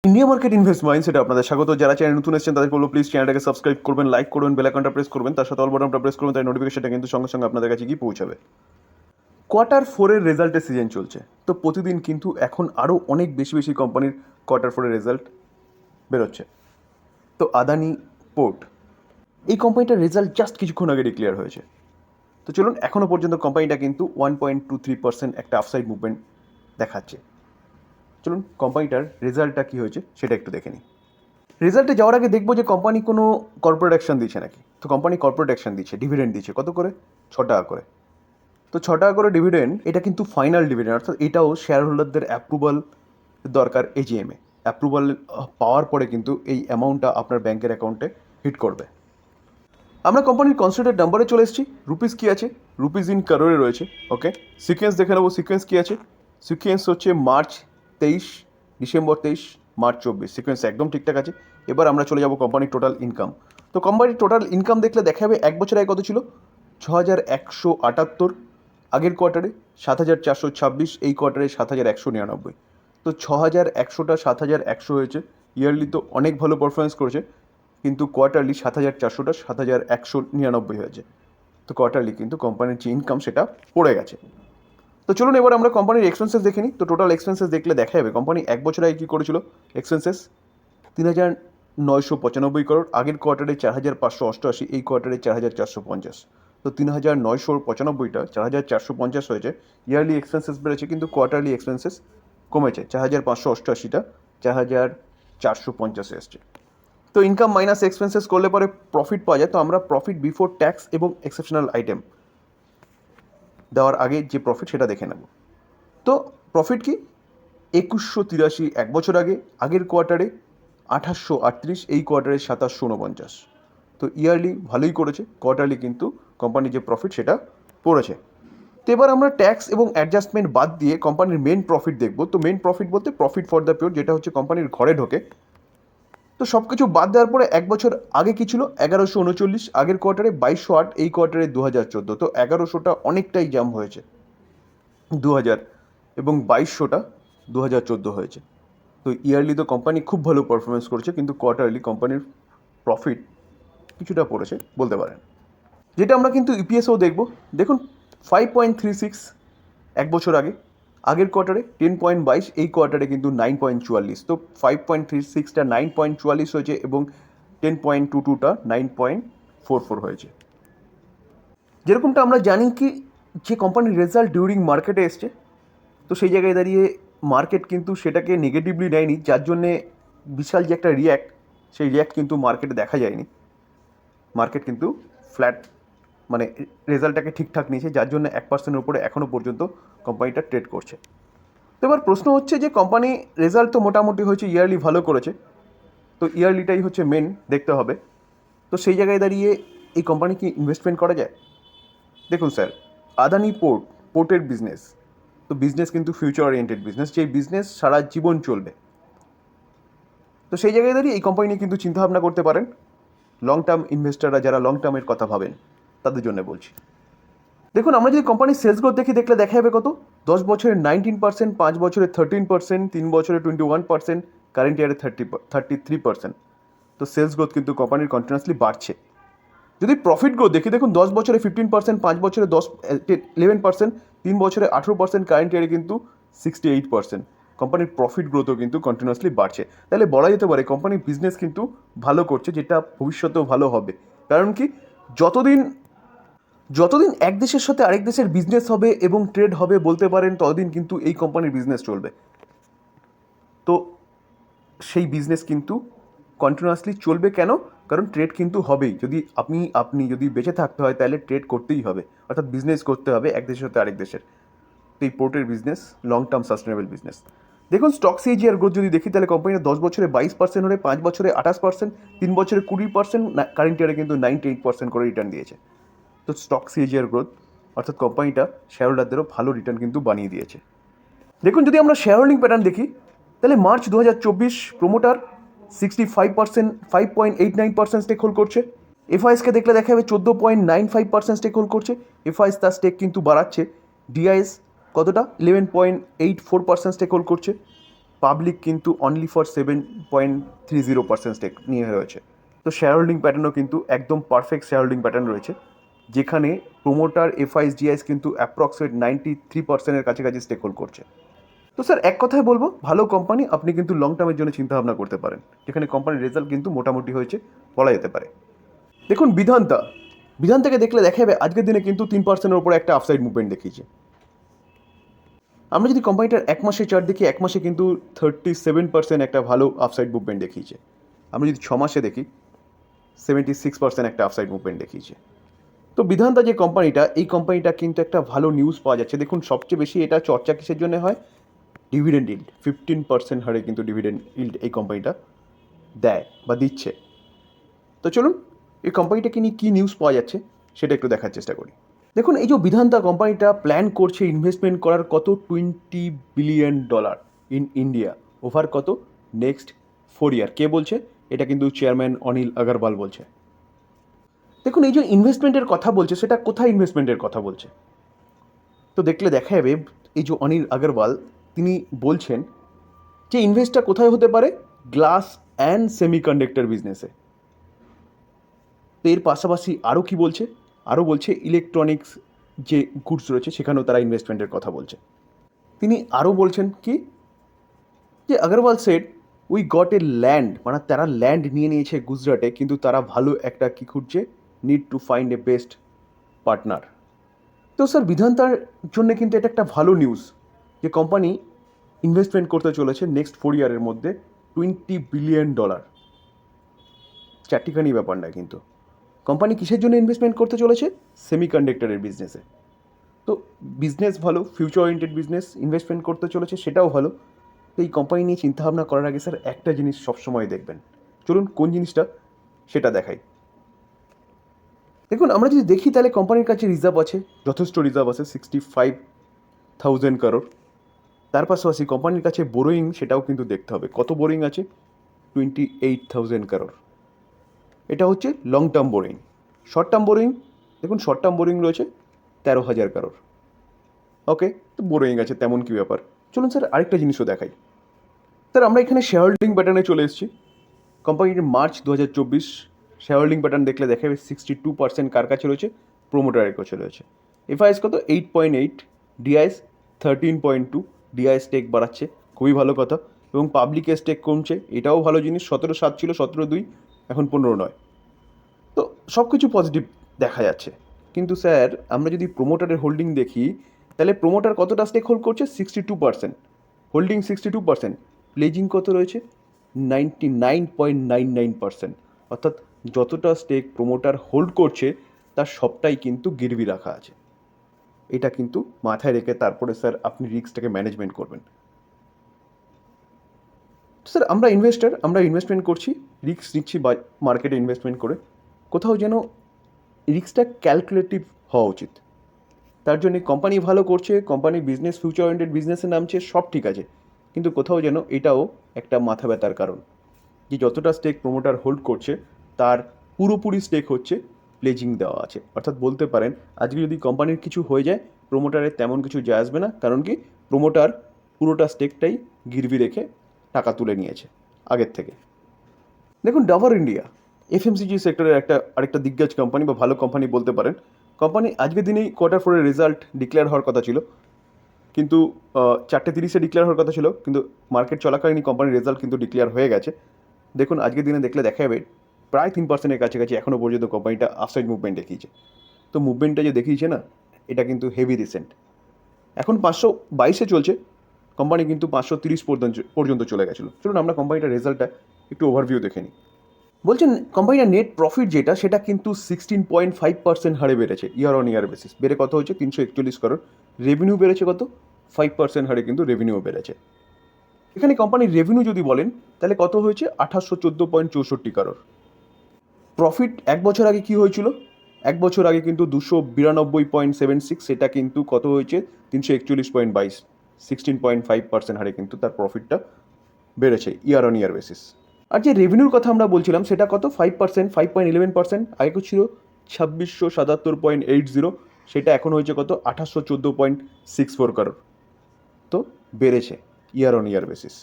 India market invest মাইন্ডসেটে আপনাদের স্বাগত। যারা চ্যানেল নতুন এসেছেন তাদের বলবো প্লিজ চ্যানেলটাকে সাবস্ক্রাইব করবেন, লাইক করবেন, বেল আইকনটা প্রেস করবেন, তার সাথে অল বাটনটা প্রেস করবেন, তাই নোটিফিকেশনটা কিন্তু সঙ্গে সঙ্গে আপনাদের কাছে গিয়ে পৌঁছাবে। কোয়ার্টার 4-এর রেজাল্টের সিজন চলছে, তো প্রতিদিন কিন্তু এখন আরও অনেক বেশি বেশি কোম্পানির কোয়ার্টার 4-এর রেজাল্ট বেরোচ্ছে। তো আদানি পোর্ট এই কোম্পানিটার রেজাল্ট জাস্ট কিছুক্ষণ আগে ডিক্লেয়ার হয়েছে। তো চলুন, এখনও পর্যন্ত কোম্পানিটা কিন্তু 1.23% একটা আপসাইড মুভমেন্ট দেখাচ্ছে। চলুন কোম্পানিটার রেজাল্টটা কী হয়েছে সেটা একটু দেখে নিই। রেজাল্টে যাওয়ার আগে দেখবো যে কোম্পানি কোনো কর্পোরেট অ্যাকশন দিচ্ছে নাকি। তো কোম্পানি কর্পোরেট অ্যাকশন দিচ্ছে, ডিভিডেন্ড দিচ্ছে। কত করে? 6 টাকা করে। তো 6 টাকা করে ডিভিডেন্ড, এটা কিন্তু ফাইনাল ডিভিডেন্ড, অর্থাৎ এটাও শেয়ার হোল্ডারদের অ্যাপ্রুভাল দরকার এজিএমে। অ্যাপ্রুভাল পাওয়ার পরে কিন্তু এই অ্যামাউন্টটা আপনার ব্যাংকের অ্যাকাউন্টে হিট করবে। আমরা কোম্পানির কনসিডারেড নাম্বারে চলে এসেছি। রুপিস কী আছে? রুপিস ইন কারোরে রয়েছে। ওকে, সিকোয়েন্স দেখে নেবো। সিকোয়েন্স কী আছে? সিকোয়েন্স হচ্ছে মার্চ 23, ডিসেম্বর 23, মার্চ 24। সিকোয়েন্স একদম ঠিকঠাক আছে। এবার আমরা চলে যাবো কোম্পানির টোটাল ইনকাম। তো কোম্পানির টোটাল ইনকাম দেখলে দেখা যাবে এক বছর আগে কত ছিল? 6178। আগের কোয়ার্টারে 7426, এই কোয়ার্টারে 7199। তো 6100টা 7100 হয়েছে। ইয়ারলি তো অনেক ভালো পারফরমেন্স করেছে, কিন্তু কোয়ার্টারলি 7400টা 7199 হয়েছে। তো কোয়ার্টারলি কিন্তু কোম্পানির যে ইনকাম সেটা পড়ে গেছে। তো চলুন এবার আমরা কোম্পানির এক্সপেন্সেস দেখে নিই। তো টোটাল এক্সপেন্সেস দেখলে দেখা যাবে কোম্পানি এক বছর আগে কী করেছিল। এক্সপেন্সেস 3995 করোড়। আগের কোয়ার্টারে 4588, এই কোয়ার্টারে 4450। তো 3995টা 4450 হয়েছে। ইয়ারলি এক্সপেন্সেস বেড়েছে, কিন্তু কোয়ার্টারলি এক্সপেন্সেস কমেছে। 4588টা 4450 এসছে। তো ইনকাম মাইনাস এক্সপেন্সেস করলে পরে প্রফিট পাওয়া যায়। তো আমরা প্রফিট বিফোর ট্যাক্স এবং এক্সেপশনাল আইটেম দেওয়ার আগে যে প্রফিট সেটা দেখে নেব। তো প্রফিট কি? 2183 এক বছর আগে। আগের কোয়ার্টারে 2838, এই কোয়ার্টারে 2749। তো ইয়ারলি ভালোই করেছে, কোয়ার্টারলি কিন্তু কোম্পানির যে প্রফিট সেটা পড়েছে। তো এবার আমরা ট্যাক্স এবং অ্যাডজাস্টমেন্ট বাদ দিয়ে কোম্পানির মেন প্রফিট দেখব। তো মেন প্রফিট বলতে প্রফিট ফর দ্য পিওর, যেটা হচ্ছে কোম্পানির ঘরে ঢোকে। তো সব কিছু বাদ দেওয়ার পরে এক বছর আগে কী ছিল? 1139, আগের কোয়ার্টারে 2208, এই কোয়ার্টারে 2014। তো 1100টা অনেকটাই জাম্প হয়েছে 2000, এবং 2200টা 2014 হয়েছে। তো ইয়ারলি তো কোম্পানি খুব ভালো পারফরমেন্স করছে, কিন্তু কোয়ার্টারলি কোম্পানির প্রফিট কিছুটা পড়েছে বলতে পারেন। যেটা আমরা কিন্তু ইপিএসও দেখব। দেখুন 5.36 এক বছর আগে। আগের কোয়ার্টারে 10.22, এই কোয়ার্টারে কিন্তু 9.44। তো 5.36টা 9.44 হয়েছে, এবং 10.22টা 9.44 হয়েছে। যেরকমটা আমরা জানি কি, যে কোম্পানির রেজাল্ট ডিউরিং মার্কেটে এসছে, তো সেই জায়গায় দাঁড়িয়ে মার্কেট কিন্তু সেটাকে নেগেটিভলি নেয়নি, যার জন্যে বিশাল যে একটা রিয়্যাক্ট, সেই রিয়্যাক্ট কিন্তু মার্কেটে দেখা যায়নি। মার্কেট কিন্তু ফ্ল্যাট, মানে রেজাল্টটাকে ঠিকঠাক নিয়েছে, যার জন্য 1%-এর উপরে এখনও পর্যন্ত কোম্পানিটা ট্রেড করছে। তো এবার প্রশ্ন হচ্ছে যে কোম্পানি রেজাল্ট তো মোটামুটি হয়েছে, ইয়ারলি ভালো করেছে, তো ইয়ারলিটাই হচ্ছে মেন দেখতে হবে। তো সেই জায়গায় দাঁড়িয়ে এই কোম্পানি কি ইনভেস্টমেন্ট করা যায়? দেখুন স্যার, আদানি পোর্টের বিজনেস, তো বিজনেস কিন্তু ফিউচার ওরিয়েন্টেড বিজনেস, যেই বিজনেস সারা জীবন চলবে। তো সেই জায়গায় দাঁড়িয়ে এই কোম্পানি নিয়ে কিন্তু চিন্তাভাবনা করতে পারেন। লং টার্ম ইনভেস্টাররা যারা লং টার্মের কথা ভাবেন তাদের জন্য বলছি। দেখুন, আমরা যদি কোম্পানির সেলস গ্রোথ দেখলে দেখা যাবে কত? 10 বছরে 19%, 5 বছরে 13%, 3 বছরে 21%, কারেন্ট ইয়ারে 33%। তো সেলস গ্রোথ কিন্তু কোম্পানির কন্টিনিউয়াসলি বাড়ছে। যদি প্রফিট গ্রোথ দেখি, দেখুন 10 বছরে 15%, 5 বছরে 11%, 3 বছরে 18%, কারেন্ট ইয়ারে কিন্তু 68%। কোম্পানির প্রফিট গ্রোথও কিন্তু কন্টিনিউয়াসলি বাড়ছে। তাহলে বলা যেতে পারে কোম্পানির বিজনেস কিন্তু ভালো করছে, যেটা ভবিষ্যতেও ভালো হবে। কারণ কি, যতদিন এক দেশের সাথে আরেক দেশের বিজনেস হবে এবং ট্রেড হবে বলতে পারেন, ততদিন কিন্তু এই কোম্পানির বিজনেস চলবে। তো সেই বিজনেস কিন্তু কন্টিনিউয়াসলি চলবে। কেন? কারণ ট্রেড কিন্তু হবেই। যদি আপনি যদি বেঁচে থাকতে হয়, তাহলে ট্রেড করতেই হবে, অর্থাৎ বিজনেস করতে হবে এক দেশের সাথে আরেক দেশের। তো এই পোর্টের business long term sustainable business. দেখুন স্টক সিএজিআর গ্রোথ যদি দেখি, তাহলে কোম্পানিটা 10 বছরে 22% হলে 5 বছরে 28%, 3 বছরে 20%, কারেন্ট ইয়ারে কিন্তু 98% করে রিটার্ন দিয়েছে। তো স্টক সিএজিআর গ্রোথ, অর্থাৎ কোম্পানিটা শেয়ার হোল্ডারদেরও ভালো রিটার্ন কিন্তু বানিয়ে দিয়েছে। দেখুন যদি আমরা শেয়ার হোল্ডিং প্যাটার্ন দেখি, তাহলে মার্চ 2024 প্রোমোটার 65%, 5.89% স্টেক হোল্ড করছে। এফআইএসকে দেখলে দেখা যাবে 14.95% স্টেক হোল্ড করছে। এফআইএস তার স্টেক কিন্তু বাড়াচ্ছে। ডিআইএস কতটা? 11.84% স্টেক হোল্ড করছে। পাবলিক কিন্তু অনলি ফর 7.30% স্টেক নিয়ে রয়েছে। তো শেয়ার হোল্ডিং প্যাটার্নও কিন্তু একদম পারফেক্ট শেয়ার হোল্ডিং প্যাটার্ন রয়েছে, যেখানে প্রোমোটার এফআইএস জিআইএস কিন্তু অ্যাপ্রক্সিমেট 93%-এর কাছাকাছি স্টেক হোল্ড করছে। তো স্যার এক কথায় বলবো, ভালো কোম্পানি, আপনি কিন্তু লং টার্মের জন্য চিন্তাভাবনা করতে পারেন, যেখানে কোম্পানির রেজাল্ট কিন্তু মোটামুটি হয়েছে বলা যেতে পারে। দেখুন বিধান্তাকে দেখলে দেখা যাবে আজকের দিনে কিন্তু 3%-এর উপরে একটা আপসাইড মুভমেন্ট দেখিয়েছে। আমরা যদি কোম্পানিটার এক মাসে চার্ট দেখি, এক মাসে কিন্তু 37% একটা ভালো আপসাইড মুভমেন্ট দেখিয়েছে। আমরা যদি 6 মাসে দেখি 76% একটা আপসাইড মুভমেন্ট দেখিয়েছে। তো বিধান্তা যে কোম্পানিটা, এই কোম্পানিটা কিন্তু একটা ভালো নিউজ পাওয়া যাচ্ছে। দেখুন সবচেয়ে বেশি এটা চর্চা কিসের জন্য হয়? ডিভিডেন্ড ইল্ড 15% হারে কিন্তু ডিভিডেন্ড ইল্ড এই কোম্পানিটা দেয় বা দিচ্ছে। তো চলুন এই কোম্পানিটাকে নিয়ে কী নিউজ পাওয়া যাচ্ছে সেটা একটু দেখার চেষ্টা করি। দেখুন এই যে বিধান্তা কোম্পানিটা প্ল্যান করছে ইনভেস্টমেন্ট করার কত $20 বিলিয়ন ইন ইন্ডিয়া ওভার কত নেক্সট 4 ইয়ার। কে বলছে? এটা কিন্তু চেয়ারম্যান অনিল আগরওয়াল বলছে। দেখুন এই যে ইনভেস্টমেন্টের কথা বলছে, সেটা কোথায় ইনভেস্টমেন্টের কথা বলছে? তো দেখলে দেখা যাবে এই যে অনিল আগরওয়াল তিনি বলছেন যে ইনভেস্টটা কোথায় হতে পারে? গ্লাস অ্যান্ড সেমিকন্ডাক্টর বিজনেসে। তো এর পাশাপাশি আরও কি বলছে? আরও বলছে ইলেকট্রনিক্স যে গুডস রয়েছে সেখানেও তারা ইনভেস্টমেন্টের কথা বলছে। তিনি আরও বলছেন কি, যে Agarwal said we got a land, মানে তারা ল্যান্ড নিয়ে নিয়েছে গুজরাটে, কিন্তু তারা ভালো একটা কী খুঁজছে, need to find a best partner. তো স্যার বিধান্তার জন্য কিন্তু এটা একটা ভালো নিউজ যে কোম্পানি ইনভেস্টমেন্ট করতে চলেছে নেক্সট 4 ইয়ারের মধ্যে $20 বিলিয়ন। চারটিখানি ব্যাপার না কিন্তু। কোম্পানি কিসের জন্য ইনভেস্টমেন্ট করতে চলেছে? সেমিকন্ডাক্টরের বিজনেসে। তো বিজনেস ভালো, ফিউচার ওরিয়েন্টেড বিজনেস, ইনভেস্টমেন্ট করতে চলেছে সেটাও ভালো। তো এই কোম্পানি নিয়ে চিন্তাভাবনা করার আগে স্যার একটা জিনিস সবসময় দেখবেন। চলুন কোন জিনিসটা সেটা দেখাই। দেখুন আমরা যদি দেখি তাহলে কোম্পানির কাছে রিজার্ভ আছে, যথেষ্ট রিজার্ভ আছে 65,000 crore। তার পাশাপাশি কোম্পানির কাছে বোরোয়িং, সেটাও কিন্তু দেখতে হবে কত বোরোয়িং আছে, 28,000 crore। এটা হচ্ছে long term borrowing. Short term borrowing, দেখুন শর্ট টার্ম বোরোয়িং রয়েছে 13,000 crore। ওকে, তো বোরোয়িং আছে, তেমন কি ব্যাপার। চলুন স্যার আরেকটা জিনিসও দেখাই। স্যার আমরা এখানে শেয়ার হোল্ডিং প্যাটার্নে চলে এসেছি। কোম্পানির মার্চ 2024 শেয়ার হোল্ডিং প্যাটার্ন দেখলে দেখা যাবে 62% কার কাছে রয়েছে? প্রোমোটারের কাছে রয়েছে। এফআইএস কত? 8.8, ডিআইএস 13.2। ডিআইএস স্টেক বাড়াচ্ছে, খুবই ভালো কথা। এবং পাবলিকের স্টেক কমছে, এটাও ভালো জিনিস। 17.7 ছিল, 17.2, এখন 15.9। তো সব কিছু পজিটিভ দেখা যাচ্ছে। কিন্তু স্যার আমরা যদি প্রোমোটারের হোল্ডিং দেখি, তাহলে প্রোমোটার কতটা স্টেক হোল্ড করছে? 62%। হোল্ডিং 62%, প্লেজিং কত রয়েছে? 99.99%। অর্থাৎ যতটা স্টেক প্রোমোটার হোল্ড করছে তার সবটাই কিন্তু গিরবি রাখা আছে। এটা কিন্তু মাথায় রেখে তারপরে স্যার আপনি রিস্কটাকে ম্যানেজমেন্ট করবেন। স্যার আমরা ইনভেস্টার, আমরা ইনভেস্টমেন্ট করছি, রিস্ক নিচ্ছি মার্কেটে ইনভেস্টমেন্ট করে। কোথাও যেন রিস্কটা ক্যালকুলেটিভ হওয়া উচিত। তার জন্যে কোম্পানি ভালো করছে, কোম্পানি বিজনেস ফিউচার ওরিয়েন্টেড বিজনেসে নামছে, সব ঠিক আছে, কিন্তু কোথাও যেন এটাও একটা মাথা ব্যথার কারণ যে যতটা স্টেক প্রোমোটার হোল্ড করছে তার পুরোপুরি স্টেক হচ্ছে প্লেজিং দেওয়া আছে। অর্থাৎ বলতে পারেন আজকে যদি কোম্পানির কিছু হয়ে যায়, প্রোমোটারের তেমন কিছু যায় আসবে না, কারণ কি প্রোমোটার পুরোটা স্টেকটাই গিরবি রেখে টাকা তুলে নিয়েছে আগের থেকে। দেখুন ডাবর ইন্ডিয়া এফএমসিজি সেক্টরের আরেকটা দিগ্গজ কোম্পানি বা ভালো কোম্পানি বলতে পারেন। কোম্পানি আজকের দিনেই Q4 রেজাল্ট ডিক্লেয়ার হওয়ার কথা ছিল, কিন্তু 4:30-এ ডিক্লেয়ার হওয়ার কথা ছিল, কিন্তু মার্কেট চলাকালীনই কোম্পানির রেজাল্ট কিন্তু ডিক্লেয়ার হয়ে গেছে। দেখুন আজকের দিনে দেখলে দেখা যাবে প্রায় 3%-এর কাছাকাছি এখনও পর্যন্ত কোম্পানিটা আপসাইড মুভমেন্ট দেখিয়েছে। তো মুভমেন্টটা যে দেখিয়েছে না, এটা কিন্তু হেভি রিসেন্ট। এখন 522-এ চলছে, কোম্পানি কিন্তু 530 পর্যন্ত চলে গেছিলো। চলুন আমরা কোম্পানিটার রেজাল্টটা একটু ওভারভিউ দেখে নিই। বলছেন কোম্পানির নেট প্রফিট যেটা, সেটা কিন্তু 16.5% হারে বেড়েছে ইয়ার অন ইয়ার বেসিস। বেড়ে কত হচ্ছে? 341 crore। রেভিনিউ বেড়েছে কত? 5% হারে কিন্তু রেভিনিউ বেড়েছে। এখানে কোম্পানির রেভিনিউ যদি বলেন তাহলে কত হয়েছে? 2814.64 crore। প্রফিট এক বছর আগে কি হয়েছিল? এক বছর আগে কিন্তু 292.76, সেটা কিন্তু কত হয়েছে? 341.22। 16.5% হারে কিন্তু তার প্রফিটটা বেড়েছে ইয়ার অন ইয়ার বেসিস। আর যে রেভিনিউর কথা আমরা বলছিলাম সেটা কত? 5%, 5.11%। আগে ছিল 2677.80, সেটা এখন হয়েছে কত? 2814.64 crore। তো বেড়েছে ইয়ার অন ইয়ার বেসিস।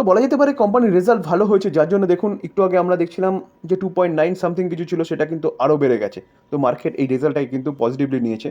তো বলা যেতে পারে কোম্পানির রেজাল্ট ভালো হয়েছে, যার জন্য দেখুন একটু আগে আমরা দেখছিলাম যে 2.9 সামথিং কিছু ছিল, সেটা কিন্তু আরও বেড়ে গেছে। তো মার্কেট এই রেজাল্টটাকে কিন্তু পজিটিভলি নিয়েছে,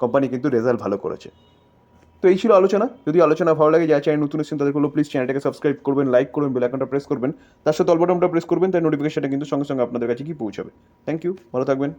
কোম্পানি কিন্তু রেজাল্ট ভালো করেছে। তো এই ছিল আলোচনা। যদি আলোচনা ভালো লাগে, যারা চ্যানেল নতুন এসেছেন তাদের বলবো প্লিজ চ্যানেলটাকে সাবস্ক্রাইব করবেন, লাইক করবেন, বেল আইকনটা প্রেস করবেন, তার সাথে অল বাটনটা প্রেস করবেন, তাই নোটিফিকেশনটা কিন্তু সঙ্গে সঙ্গে আপনাদের কাছে কি পৌঁছাবে। থ্যাংক ইউ, ভালো থাকবেন।